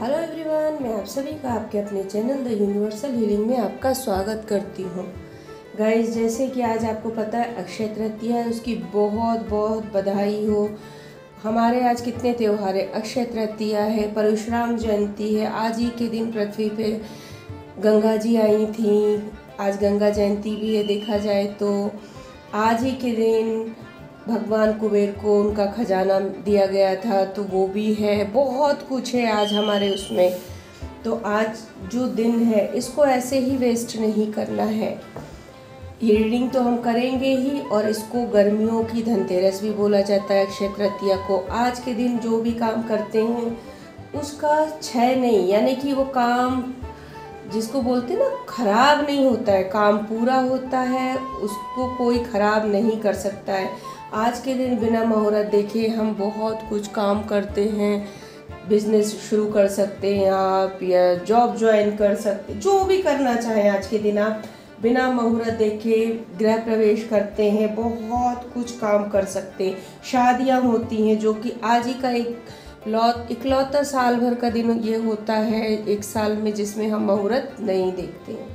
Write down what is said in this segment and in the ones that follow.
Hello everyone, मैं आप सभी का आपके अपने चैनल द यूनिवर्सल हीलिंग में आपका स्वागत करती हूँ। गाइस, जैसे कि आज आपको पता है अक्षय तृतीया है, उसकी बहुत बहुत बधाई हो। हमारे आज कितने त्यौहार है, अक्षय तृतीया है, परशुराम जयंती है, आज ही के दिन पृथ्वी पे गंगा जी आई थी, आज गंगा जयंती भी है। देखा जाए तो आज ही के दिन भगवान कुबेर को उनका खजाना दिया गया था, तो वो भी है। बहुत कुछ है आज हमारे उसमें। तो आज जो दिन है इसको ऐसे ही वेस्ट नहीं करना है। ये रीडिंग तो हम करेंगे ही, और इसको गर्मियों की धनतेरस भी बोला जाता है अक्षय तृतीया को। आज के दिन जो भी काम करते हैं उसका क्षय नहीं, यानी कि वो काम जिसको बोलते हैं ना, खराब नहीं होता है, काम पूरा होता है, उसको कोई खराब नहीं कर सकता है। आज के दिन बिना मुहूर्त देखे हम बहुत कुछ काम करते हैं। बिजनेस शुरू कर सकते हैं आप, या जॉब ज्वाइन कर सकते, जो भी करना चाहें आज के दिन आप बिना मुहूर्त देखे गृह प्रवेश करते हैं, बहुत कुछ काम कर सकते हैं। शादियां होती हैं, जो कि आज ही का इकलौता साल भर का दिन ये होता है एक साल में, जिसमें हम मुहूर्त नहीं देखते हैं।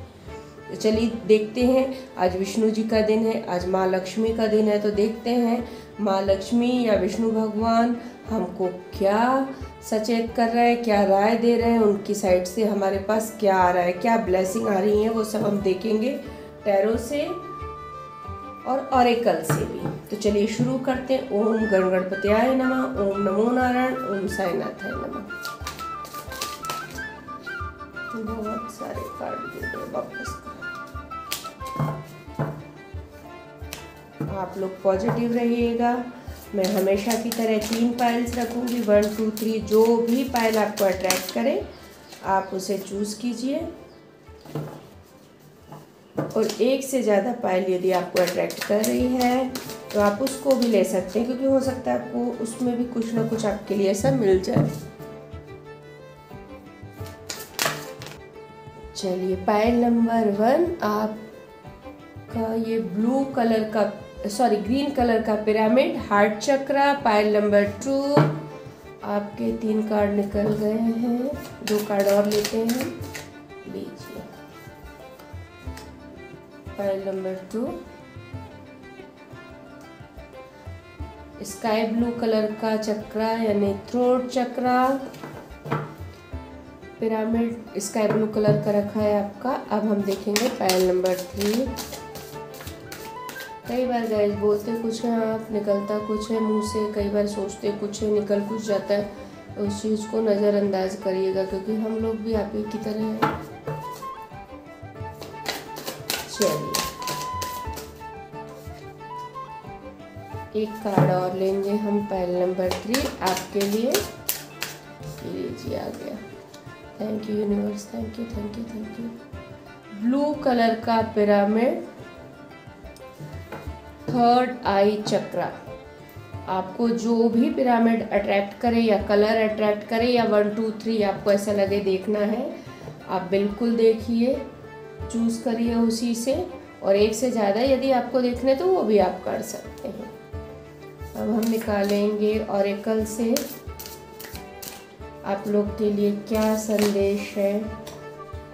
तो चलिए देखते हैं। आज विष्णु जी का दिन है, आज माँ लक्ष्मी का दिन है, तो देखते हैं माँ लक्ष्मी या विष्णु भगवान हमको क्या सचेत कर रहे हैं, क्या राय दे रहे हैं, उनकी साइड से हमारे पास क्या आ रहा है, क्या ब्लेसिंग आ रही है, वो सब हम देखेंगे टैरो से और ऑरेकल से भी। तो चलिए शुरू करते हैं। ओम गणगणपत्याय नमः, ओम नमो नारायण, ओम साईनाथाय नमः। बहुत सारे कार्ड दे दे वापस। आप लोग पॉजिटिव रहिएगा। मैं हमेशा की तरह 3 पाइल्स रखूँगी, 1 2 3। जो भी पाइल आपको अट्रैक्ट करे आप उसे चूज़ कीजिए, और एक से ज़्यादा पाइल यदि आपको अट्रैक्ट कर रही है तो आप उसको भी ले सकते हैं, क्योंकि हो सकता है आपको उसमें भी कुछ ना कुछ आपके लिए ऐसा मिल जाए। चलिए, पाइल नंबर 1 आपका ये ग्रीन कलर का पिरामिड हार्ट चक्रा। पाइल नंबर 2 आपके 3 कार्ड निकल गए हैं, 2 कार्ड और लेते हैं, लीजिए। Pile number 2 sky blue colour का चक्रा, यानी थ्रोट चक्रा। पिरामिड स्काई ब्लू कलर का रखा है आपका। अब हम देखेंगे पाइल नंबर 3। कई बार गाइस बोलते कुछ है आप, निकलता कुछ है मुंह से, कई बार सोचते कुछ है, निकल कुछ जाता है। तो उस चीज़ को नज़रअंदाज करिएगा, क्योंकि हम लोग भी आप ही की तरह हैं। चलिए, एक कार्ड और लेंगे हम, पाइल नंबर 3 आपके लिए। लीजिए, आ गया। Thank you universe, thank you thank you thank you. Blue colour का पिरामिड, थर्ड आई चक्रा। आपको जो भी पिरामिड अट्रैक्ट करे, या कलर अट्रैक्ट करे, या 1 2 3 आपको ऐसा लगे देखना है, आप बिल्कुल देखिए, चूज़ करिए उसी से। और एक से ज़्यादा यदि आपको देखने तो वो भी आप कर सकते हैं। अब हम निकालेंगे ऑरेकल से आप लोग के लिए क्या संदेश है।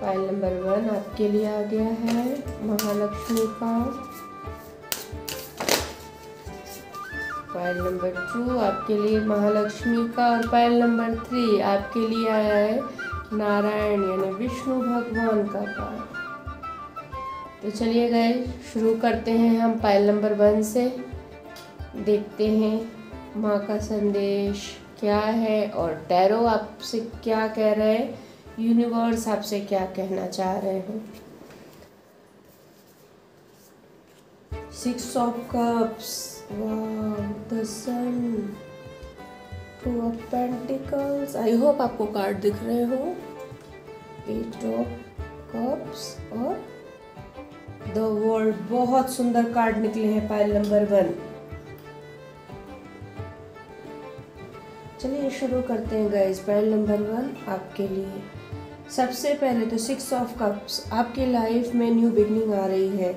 पाइल नंबर 1 आपके लिए आ गया है, महालक्ष्मी का। पाइल नंबर 2 आपके लिए महालक्ष्मी का, और पाइल नंबर 3 आपके लिए आया है नारायण, यानी विष्णु भगवान का कार्ड। तो चलिए गाइस, शुरू करते हैं हम पाइल नंबर 1 से। देखते हैं माँ का संदेश क्या है, और टैरो आपसे क्या कह रहे हैं, यूनिवर्स आपसे क्या कहना चाह रहे हैं। 6 of cups, wow, the sun, 2 of pentacles. I hope आपको कार्ड दिख रहे हो। 8 ऑफ कप्स और द वर्ल्ड। बहुत सुंदर कार्ड निकले हैं पाइल नंबर 1। चलिए शुरू करते हैं गाइस। पाइल नंबर 1 आपके लिए सबसे पहले तो 6 ऑफ कप्स। आपके लाइफ में न्यू बिगनिंग आ रही है,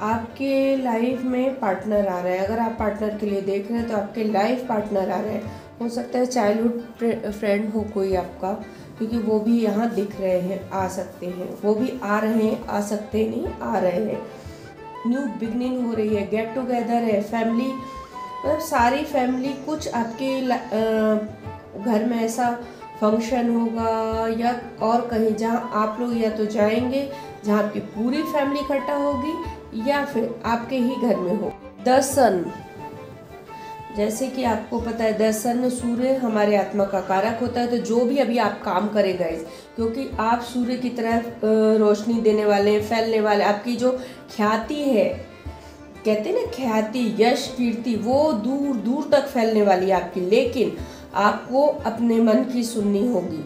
आपके लाइफ में पार्टनर आ रहा है। अगर आप पार्टनर के लिए देख रहे हैं तो आपके लाइफ पार्टनर आ रहे हैं। हो सकता है चाइल्डहुड फ्रेंड हो कोई आपका, क्योंकि वो भी यहाँ दिख रहे हैं, आ सकते हैं, वो भी आ रहे हैं, आ सकते नहीं, आ रहे हैं। न्यू बिगनिंग हो रही है, गेट टुगेदर है, फैमिली मतलब सारी फैमिली, कुछ आपके घर में ऐसा फंक्शन होगा या और कहीं जहाँ आप लोग या तो जाएंगे, जहाँ आपकी पूरी फैमिली इकट्ठा होगी, या फिर आपके ही घर में हो। द सन, जैसे कि आपको पता है द सन, सूर्य हमारे आत्मा का कारक होता है। तो जो भी अभी आप काम करें गाइस, क्योंकि आप सूर्य की तरह रोशनी देने वाले हैं, फैलने वाले, आपकी जो ख्याति है, कहते हैं ना ख्याति, यश, कीर्ति, वो दूर दूर तक फैलने वाली है आपकी। लेकिन आपको अपने मन की सुननी होगी,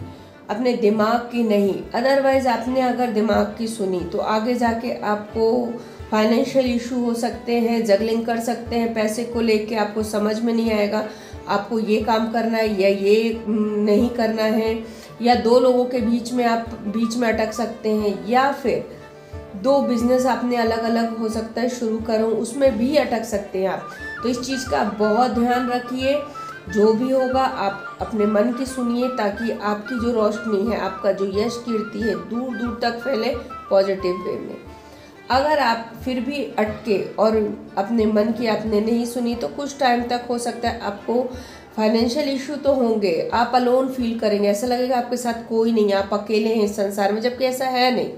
अपने दिमाग की नहीं। अदरवाइज आपने अगर दिमाग की सुनी तो आगे जाके आपको फाइनेंशियल इशू हो सकते हैं, जगलिंग कर सकते हैं, पैसे को लेके आपको समझ में नहीं आएगा आपको ये काम करना है या ये नहीं करना है, या दो लोगों के बीच में आप बीच में अटक सकते हैं, या फिर दो बिजनेस आपने अलग अलग हो सकता है शुरू करो, उसमें भी अटक सकते हैं आप। तो इस चीज़ का बहुत ध्यान रखिए। जो भी होगा आप अपने मन की सुनिए, ताकि आपकी जो रोशनी है, आपका जो यश, कीर्ति है, दूर दूर तक फैले पॉजिटिव वे में। अगर आप फिर भी अटके और अपने मन की आपने नहीं सुनी, तो कुछ टाइम तक हो सकता है आपको फाइनेंशियल इशू तो होंगे, आप अलोन फील करेंगे, ऐसा लगेगा आपके साथ कोई नहीं, आप अकेले हैं इस संसार में, जबकि ऐसा है नहीं।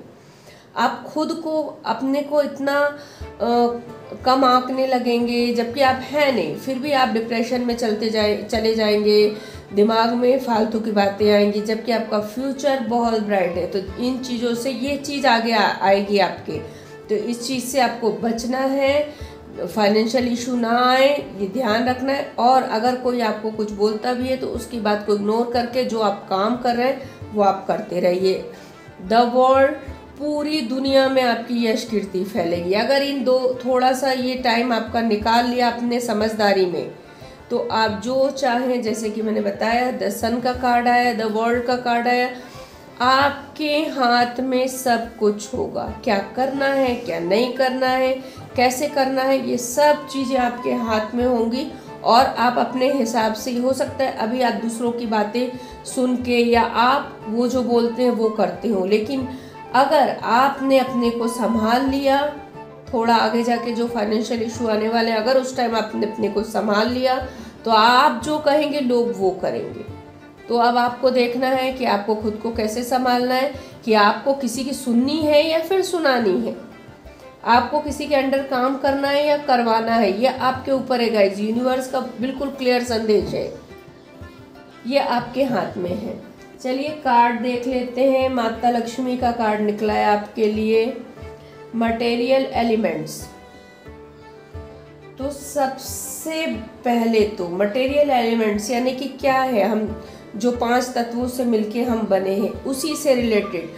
आप खुद को, अपने को इतना कम आंकने लगेंगे, जबकि आप हैं नहीं। फिर भी आप डिप्रेशन में चले जाएंगे, दिमाग में फालतू की बातें आएंगी, जबकि आपका फ्यूचर बहुत ब्राइट है। तो इन चीज़ों से ये चीज़ आगे आएगी आपके, तो इस चीज़ से आपको बचना है, फाइनेंशियल इशू ना आए, ये ध्यान रखना है। और अगर कोई आपको कुछ बोलता भी है तो उसकी बात को इग्नोर करके जो आप काम कर रहे हैं वो आप करते रहिए। द वर्ल्ड, पूरी दुनिया में आपकी यश कीर्ति फैलेगी। अगर इन दो थोड़ा सा ये टाइम आपका निकाल लिया अपने समझदारी में, तो आप जो चाहें, जैसे कि मैंने बताया द सन का कार्ड आया, द वर्ल्ड का कार्ड आया, आपके हाथ में सब कुछ होगा। क्या करना है, क्या नहीं करना है, कैसे करना है, ये सब चीज़ें आपके हाथ में होंगी। और आप अपने हिसाब से, हो सकता है अभी आप दूसरों की बातें सुन के या आप वो जो बोलते हैं वो करते हो, लेकिन अगर आपने अपने को संभाल लिया, थोड़ा आगे जाके जो फाइनेंशियल इशू आने वाले हैं, अगर उस टाइम आपने अपने को संभाल लिया, तो आप जो कहेंगे लोग वो करेंगे। तो अब आपको देखना है कि आपको खुद को कैसे संभालना है, कि आपको किसी की सुननी है या फिर सुनानी है, आपको किसी के अंडर काम करना है या करवाना है, ये आपके ऊपर है गाइस। यूनिवर्स का बिल्कुल क्लियर संदेश है, ये आपके हाथ में है। चलिए कार्ड देख लेते हैं। माता लक्ष्मी का कार्ड निकला है आपके लिए, मटेरियल एलिमेंट्स। तो सबसे पहले तो मटेरियल एलिमेंट्स यानी कि क्या है, हम जो 5 तत्वों से मिलके हम बने हैं उसी से रिलेटेड,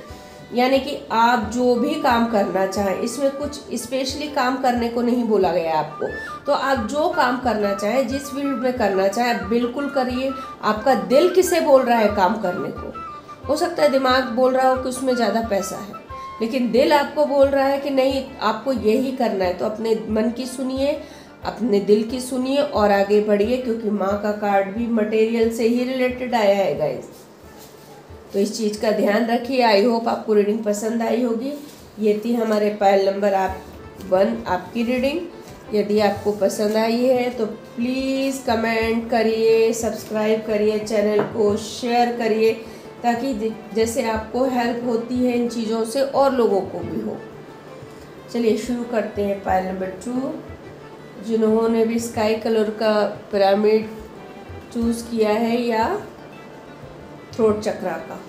यानी कि आप जो भी काम करना चाहें, इसमें कुछ स्पेशली काम करने को नहीं बोला गया आपको। तो आप जो काम करना चाहें, जिस फील्ड में करना चाहें, आप बिल्कुल करिए। आपका दिल किसे बोल रहा है काम करने को, हो सकता है दिमाग बोल रहा हो कि उसमें ज़्यादा पैसा है, लेकिन दिल आपको बोल रहा है कि नहीं आपको यही करना है। तो अपने मन की सुनिए, अपने दिल की सुनिए और आगे बढ़िए, क्योंकि माँ का कार्ड भी मटेरियल से ही रिलेटेड आया है गाइस। तो इस चीज़ का ध्यान रखिए। आई होप आपको रीडिंग पसंद आई होगी। ये थी हमारे पायल नंबर 1 आपकी रीडिंग। यदि आपको पसंद आई है तो प्लीज़ कमेंट करिए, सब्सक्राइब करिए, चैनल को शेयर करिए, ताकि जैसे आपको हेल्प होती है इन चीज़ों से और लोगों को भी हो। चलिए शुरू करते हैं पायल नंबर 2। जिन्होंने भी स्काई कलर का पिरामिड चूज़ किया है या थ्रोट चक्रा का,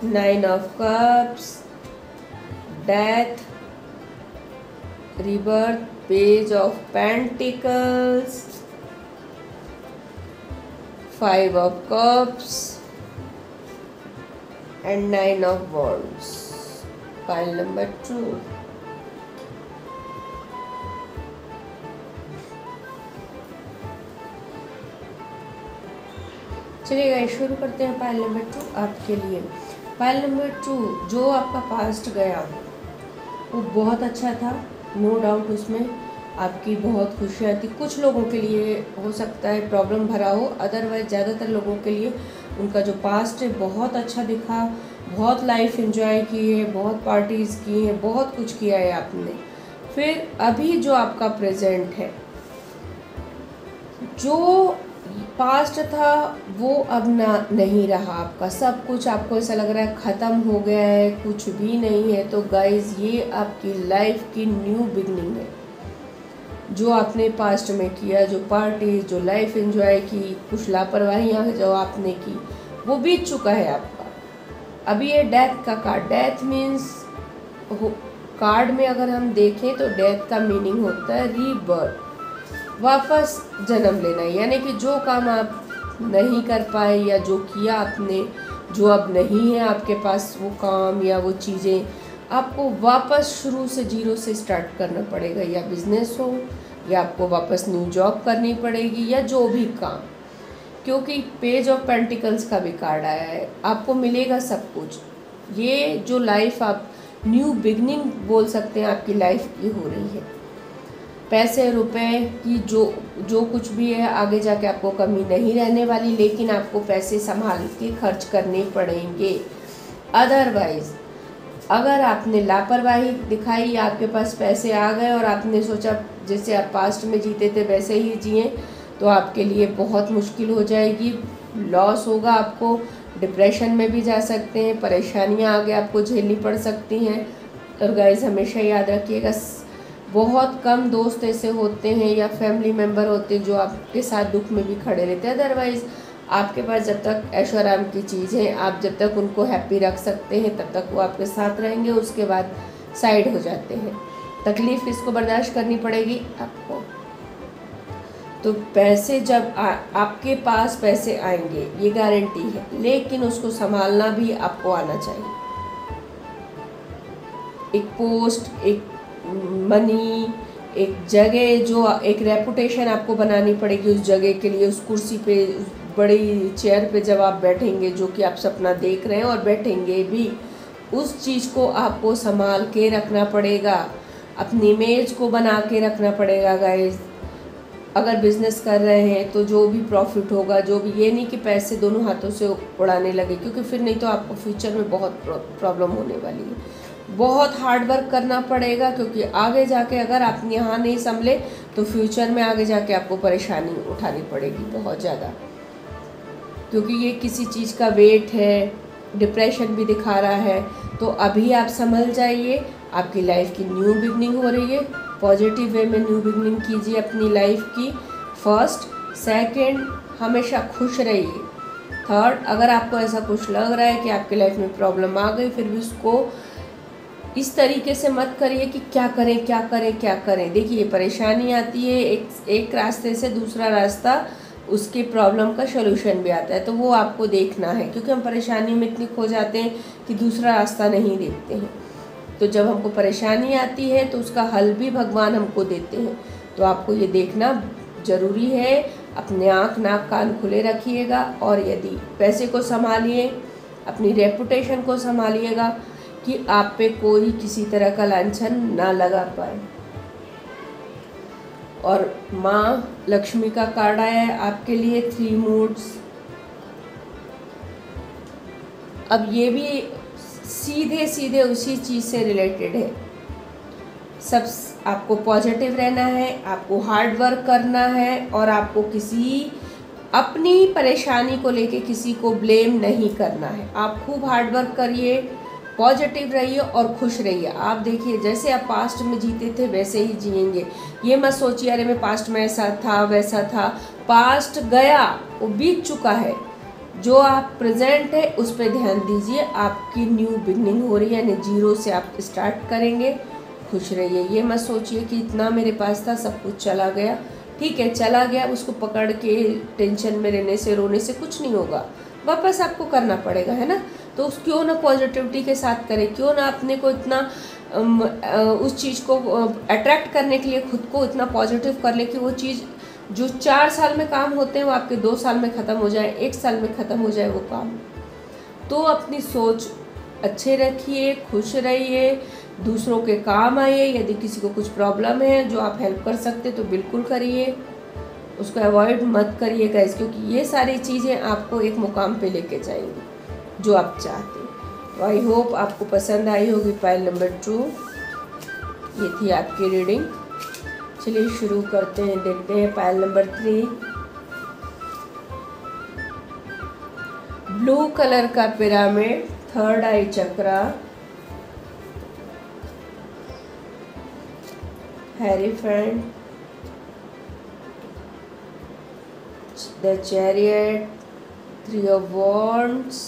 9 of cups, death, rebirth, page of pentacles, 5 of cups and 9 of wands. Pile number 2। चलिए गाइस शुरू करते हैं पाइल नंबर 2 आपके लिए। पाइल नंबर 2, जो आपका पास्ट गया वो बहुत अच्छा था, नो डाउट उसमें आपकी बहुत खुशियाँ थी। कुछ लोगों के लिए हो सकता है प्रॉब्लम भरा हो, अदरवाइज ज़्यादातर लोगों के लिए उनका जो पास्ट है बहुत अच्छा दिखा, बहुत लाइफ एंजॉय की है, बहुत पार्टीज़ की हैं, बहुत कुछ किया है आपने। फिर अभी जो आपका प्रेजेंट है, जो पास्ट था वो अब नहीं रहा आपका, सब कुछ आपको ऐसा लग रहा है ख़त्म हो गया है, कुछ भी नहीं है। तो गाइज़ ये आपकी लाइफ की न्यू बिगनिंग है। जो आपने पास्ट में किया, जो पार्टी, जो लाइफ एंजॉय की, कुछ लापरवाहियाँ जो आपने की, वो बीत चुका है आपका। अभी ये डेथ का कार्ड, डेथ मीन्स कार्ड में अगर हम देखें तो डेथ का मीनिंग होता है रीबर्थ, वापस जन्म लेना। यानी कि जो काम आप नहीं कर पाए या जो किया आपने, जो अब नहीं है आपके पास वो काम या वो चीज़ें, आपको वापस शुरू से जीरो से स्टार्ट करना पड़ेगा। या बिजनेस हो, या आपको वापस न्यू जॉब करनी पड़ेगी, या जो भी काम, क्योंकि पेज ऑफ पेंटिकल्स का भी कार्ड आया है। आपको मिलेगा सब कुछ। ये जो लाइफ आप न्यू बिगनिंग बोल सकते हैं आपकी लाइफ की हो रही है। पैसे रुपए की जो कुछ भी है आगे जाके आपको कमी नहीं रहने वाली, लेकिन आपको पैसे संभाल के खर्च करने पड़ेंगे। अदरवाइज़ अगर आपने लापरवाही दिखाई, आपके पास पैसे आ गए और आपने सोचा जैसे आप पास्ट में जीते थे वैसे ही जिए, तो आपके लिए बहुत मुश्किल हो जाएगी, लॉस होगा, आपको डिप्रेशन में भी जा सकते हैं, परेशानियां आगे आपको झेलनी पड़ सकती हैं। और गाइस हमेशा याद रखिएगा, बहुत कम दोस्त ऐसे होते हैं या फैमिली मेम्बर होते हैं जो आपके साथ दुख में भी खड़े रहते हैं। अदरवाइज़ आपके पास जब तक ऐशो आराम की चीज़ें, आप जब तक उनको हैप्पी रख सकते हैं तब तक वो आपके साथ रहेंगे, उसके बाद साइड हो जाते हैं। तकलीफ़ इसको बर्दाश्त करनी पड़ेगी आपको। तो पैसे जब आपके पास पैसे आएंगे ये गारंटी है, लेकिन उसको संभालना भी आपको आना चाहिए। एक पोस्ट, एक मनी, एक जगह, जो एक रेपुटेशन आपको बनानी पड़ेगी उस जगह के लिए। उस कुर्सी पे, उस बड़ी चेयर पे जब आप बैठेंगे, जो कि आप सपना देख रहे हैं और बैठेंगे भी, उस चीज़ को आपको संभाल के रखना पड़ेगा, अपनी इमेज को बना के रखना पड़ेगा गाइस। अगर बिज़नेस कर रहे हैं तो जो भी प्रॉफिट होगा, जो भी, ये नहीं कि पैसे दोनों हाथों से उड़ाने लगे, क्योंकि फिर नहीं तो आपको फ्यूचर में बहुत प्रॉब्लम होने वाली है। बहुत हार्ड वर्क करना पड़ेगा, क्योंकि आगे जाके अगर आप यहाँ नहीं संभले तो फ्यूचर में आगे जाके आपको परेशानी उठानी पड़ेगी बहुत ज़्यादा, क्योंकि ये किसी चीज़ का वेट है, डिप्रेशन भी दिखा रहा है। तो अभी आप संभल जाइए, आपकी लाइफ की न्यू बिगनिंग हो रही है। पॉजिटिव वे में न्यू बिगनिंग कीजिए अपनी लाइफ की। फर्स्ट, सेकंड, हमेशा खुश रहिए। थर्ड, अगर आपको ऐसा कुछ लग रहा है कि आपकी लाइफ में प्रॉब्लम आ गई, फिर भी उसको इस तरीके से मत करिए कि क्या करें क्या करें क्या करें। देखिए परेशानी आती है, एक रास्ते से दूसरा रास्ता, उसके प्रॉब्लम का सलूशन भी आता है, तो वो आपको देखना है, क्योंकि हम परेशानी में इतने खो जाते हैं कि दूसरा रास्ता नहीं देखते हैं। तो जब हमको परेशानी आती है तो उसका हल भी भगवान हमको देते हैं, तो आपको ये देखना ज़रूरी है। अपने आँख नाक कान खुले रखिएगा, और यदि पैसे को संभालिए, अपनी रेपुटेशन को संभालिएगा कि आप पे कोई किसी तरह का लांछन ना लगा पाए। और माँ लक्ष्मी का कार्ड आया है आपके लिए, 3 मूड्स। अब ये भी सीधे सीधे उसी चीज़ से रिलेटेड है। सब आपको पॉजिटिव रहना है, आपको हार्ड वर्क करना है, और आपको किसी अपनी परेशानी को लेके किसी को ब्लेम नहीं करना है। आप खूब हार्ड वर्क करिए, पॉजिटिव रहिए और खुश रहिए। आप देखिए जैसे आप पास्ट में जीते थे वैसे ही जिएंगे। ये मत सोचिए अरे मैं पास्ट में ऐसा था वैसा था, पास्ट गया, वो बीत चुका है। जो आप प्रेजेंट है उस पर ध्यान दीजिए। आपकी न्यू बिगनिंग हो रही है, यानी जीरो से आप स्टार्ट करेंगे। खुश रहिए, ये मत सोचिए कि इतना मेरे पास था सब कुछ चला गया। ठीक है चला गया, उसको पकड़ के टेंशन में रहने से, रोने से कुछ नहीं होगा, वापस आपको करना पड़ेगा, है ना। तो क्यों ना पॉजिटिविटी के साथ करें, क्यों ना अपने को इतना उस चीज़ को अट्रैक्ट करने के लिए खुद को इतना पॉजिटिव कर ले कि वो चीज़ जो 4 साल में काम होते हैं वो आपके 2 साल में ख़त्म हो जाए, 1 साल में ख़त्म हो जाए वो काम। तो अपनी सोच अच्छे रखिए, खुश रहिए, दूसरों के काम आइए। यदि किसी को कुछ प्रॉब्लम है जो आप हेल्प कर सकते तो बिल्कुल करिए। उसको अवॉइड मत करिए गाइस, क्योंकि ये सारी चीज़ें आपको एक मुकाम पे लेके जाएंगी जो आप चाहते हैं। तो आई होप आपको पसंद आई होगी पाइल नंबर 2। ये थी आपकी रीडिंग। चलिए शुरू करते हैं, देखते हैं पाइल नंबर 3। ब्लू कलर का pyramid, third eye chakra, hierophant, the chariot, 3 of wands,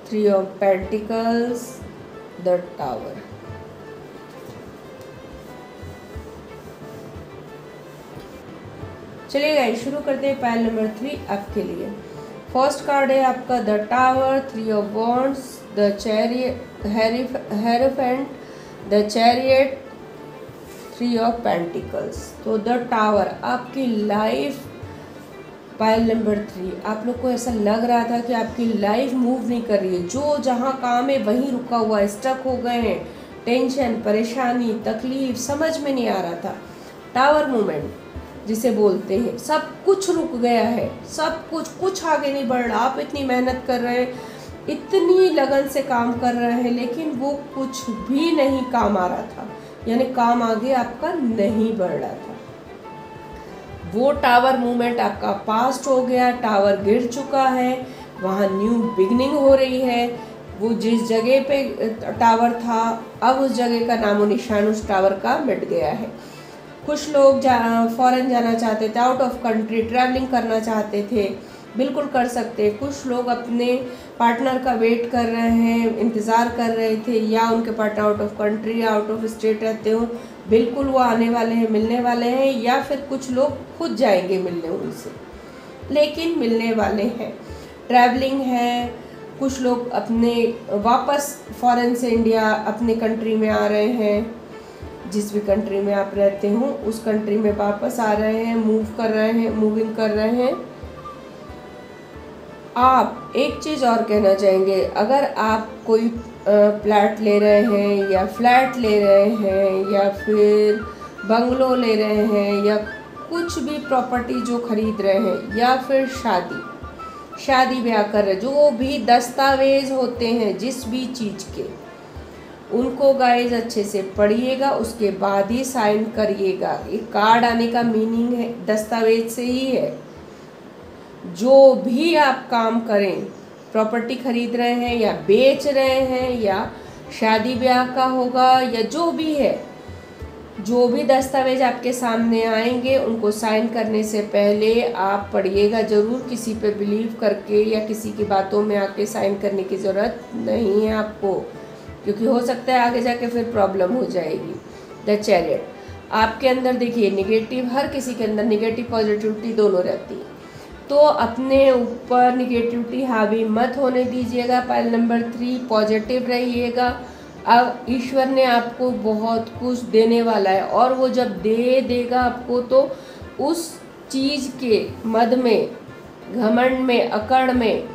3 of pentacles, the tower. चलिए गाइस शुरू करते हैं पाइल नंबर 3 आपके लिए। फर्स्ट कार्ड है आपका the tower, 3 of wands, the chariot, hierophant, the chariot, 3 of pentacles। तो द टावर आपकी लाइफ, पाइल नंबर 3 आप लोग को ऐसा लग रहा था कि आपकी लाइफ मूव नहीं कर रही है, जो जहाँ काम है वहीं रुका हुआ है, स्टक हो गए हैं, टेंशन, परेशानी, तकलीफ समझ में नहीं आ रहा था। टावर मूवमेंट जिसे बोलते हैं, सब कुछ रुक गया है, सब कुछ आगे नहीं बढ़ रहा। आप इतनी मेहनत कर रहे हैं, इतनी लगन से काम कर रहे हैं, लेकिन वो कुछ भी नहीं काम आ रहा था, यानी काम आगे आपका नहीं बढ़ रहा था। वो टावर मूवमेंट आपका पास्ट हो गया, टावर गिर चुका है, वहाँ न्यू बिगनिंग हो रही है। वो जिस जगह पे टावर था अब उस जगह का नामो निशान उस टावर का मिट गया है। कुछ लोग फॉरेन जाना चाहते थे, आउट ऑफ कंट्री ट्रैवलिंग करना चाहते थे, बिल्कुल कर सकते। कुछ लोग अपने पार्टनर का वेट कर रहे हैं, इंतज़ार कर रहे थे, या उनके पार्टनर आउट ऑफ कंट्री या आउट ऑफ स्टेट रहते हो, बिल्कुल वो आने वाले हैं, मिलने वाले हैं, या फिर कुछ लोग खुद जाएंगे मिलने उनसे, लेकिन मिलने वाले हैं। ट्रैवलिंग है, कुछ लोग अपने वापस फॉरेन से इंडिया अपने कंट्री में आ रहे हैं, जिस भी कंट्री में आप रहते हो उस कंट्री में वापस आ रहे हैं, मूव कर रहे हैं, मूविंग कर रहे हैं। आप एक चीज़ और कहना चाहेंगे, अगर आप कोई प्लॉट ले रहे हैं या फ्लैट ले रहे हैं या फिर बंगलो ले रहे हैं या कुछ भी प्रॉपर्टी जो खरीद रहे हैं, या फिर शादी ब्याह कर रहे, जो भी दस्तावेज होते हैं जिस भी चीज़ के, उनको गाइस अच्छे से पढ़िएगा, उसके बाद ही साइन करिएगा। एक कार्ड आने का मीनिंग है दस्तावेज से ही है। जो भी आप काम करें, प्रॉपर्टी खरीद रहे हैं या बेच रहे हैं या शादी ब्याह का होगा या जो भी है, जो भी दस्तावेज आपके सामने आएंगे उनको साइन करने से पहले आप पढ़िएगा ज़रूर। किसी पे बिलीव करके या किसी की बातों में आके साइन करने की ज़रूरत नहीं है आपको, क्योंकि हो सकता है आगे जाके फिर प्रॉब्लम हो जाएगी। द चैरियट आपके अंदर देखिए निगेटिव, हर किसी के अंदर निगेटिव पॉजिटिविटी दोनों रहती है, तो अपने ऊपर निगेटिविटी हावी मत होने दीजिएगा। पाइल नंबर 3 पॉजिटिव रहिएगा। अब ईश्वर ने आपको बहुत कुछ देने वाला है, और वो जब दे देगा आपको तो उस चीज़ के मद में, घमंड में, अकड़ में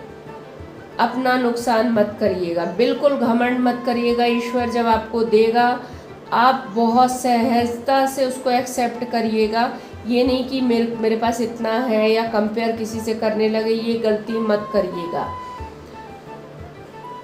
अपना नुकसान मत करिएगा, बिल्कुल घमंड मत करिएगा। ईश्वर जब आपको देगा आप बहुत सहजता से उसको एक्सेप्ट करिएगा। ये नहीं कि मेरे पास इतना है या कंपेयर किसी से करने लगे, ये गलती मत करिएगा।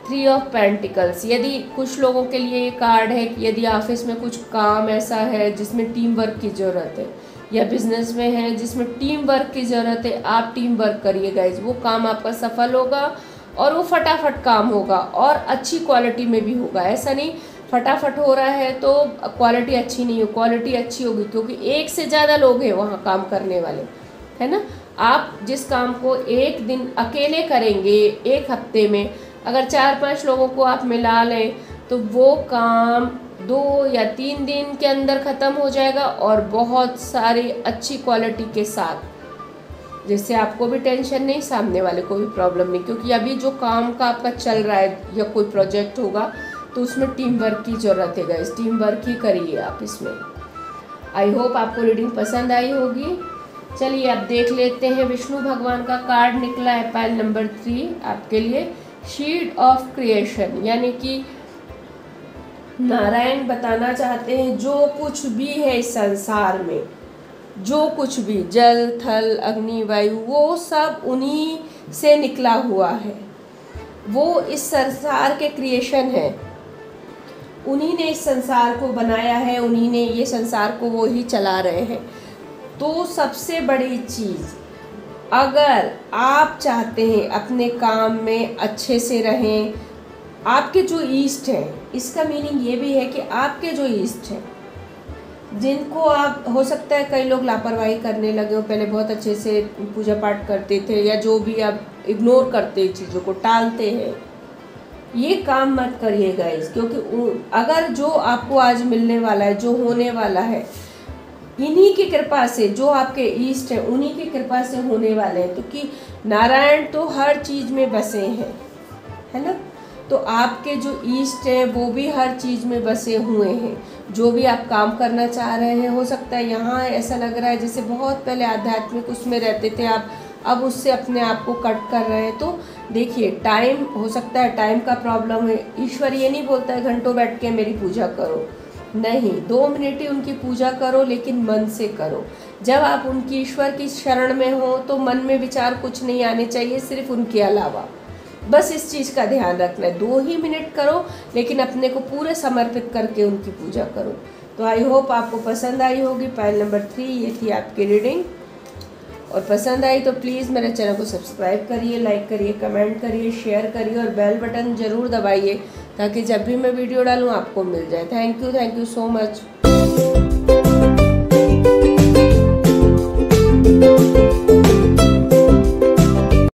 3 of Pentacles, यदि कुछ लोगों के लिए ये कार्ड है कि यदि ऑफिस में कुछ काम ऐसा है जिसमें टीम वर्क की ज़रूरत है, या बिजनेस में है जिसमें टीम वर्क की ज़रूरत है, आप टीम वर्क करिए गाइज, वो काम आपका सफल होगा और वो फटाफट काम होगा और अच्छी क्वालिटी में भी होगा। ऐसा नहीं फटाफट हो रहा है तो क्वालिटी अच्छी नहीं हो, क्वालिटी अच्छी होगी, क्योंकि एक से ज़्यादा लोग हैं वहाँ काम करने वाले, है ना। आप जिस काम को एक दिन अकेले करेंगे, एक हफ्ते में अगर 4-5 लोगों को आप मिला लें तो वो काम 2 या 3 दिन के अंदर ख़त्म हो जाएगा, और बहुत सारी अच्छी क्वालिटी के साथ, जिससे आपको भी टेंशन नहीं, सामने वाले को भी प्रॉब्लम नहीं। क्योंकि अभी जो काम का आपका चल रहा है या कोई प्रोजेक्ट होगा तो उसमें टीम वर्क की ज़रूरत है गाइस, टीम वर्क ही करिए आप इसमें। आई होप आपको रीडिंग पसंद आई होगी। चलिए अब देख लेते हैं, विष्णु भगवान का कार्ड निकला है पाइल नंबर 3 आपके लिए, शील्ड ऑफ क्रिएशन, यानी कि नारायण बताना चाहते हैं जो कुछ भी है इस संसार में, जो कुछ भी जल थल अग्नि वायु वो सब उन्हीं से निकला हुआ है। वो इस संसार के क्रिएशन है, उन्हीं ने इस संसार को बनाया है, उन्हीं ने ये संसार को वो ही चला रहे हैं। तो सबसे बड़ी चीज़, अगर आप चाहते हैं अपने काम में अच्छे से रहें, आपके जो ईष्ट हैं, इसका मीनिंग ये भी है कि आपके जो ईष्ट हैं जिनको आप, हो सकता है कई लोग लापरवाही करने लगे हो, पहले बहुत अच्छे से पूजा पाठ करते थे या जो भी, आप इग्नोर करते चीज़ों को, टालते हैं, ये काम मत करिए गाइस। क्योंकि अगर जो आपको आज मिलने वाला है, जो होने वाला है, इन्हीं की कृपा से, जो आपके ईष्ट हैं उन्हीं की कृपा से होने वाले हैं। क्योंकि नारायण तो हर चीज़ में बसे हैं, है ना। तो आपके जो ईष्ट हैं वो भी हर चीज़ में बसे हुए हैं। जो भी आप काम करना चाह रहे हैं, हो सकता है यहाँ ऐसा लग रहा है जैसे बहुत पहले आध्यात्मिक उसमें रहते थे आप, अब उससे अपने आप को कट कर रहे हैं। तो देखिए, टाइम, हो सकता है टाइम का प्रॉब्लम है। ईश्वर ये नहीं बोलता है घंटों बैठ के मेरी पूजा करो, नहीं, 2 मिनट ही उनकी पूजा करो, लेकिन मन से करो। जब आप उनकी, ईश्वर की शरण में हो तो मन में विचार कुछ नहीं आने चाहिए, सिर्फ उनके अलावा। बस इस चीज़ का ध्यान रखना है, 2 ही मिनट करो, लेकिन अपने को पूरे समर्पित करके उनकी पूजा करो। तो आई होप आपको पसंद आई होगी पायल नंबर 3, ये थी आपकी रीडिंग। और पसंद आई तो प्लीज़ मेरे चैनल को सब्सक्राइब करिए, लाइक करिए, कमेंट करिए, शेयर करिए और बेल बटन ज़रूर दबाइए ताकि जब भी मैं वीडियो डालूँ आपको मिल जाए। Thank you so much.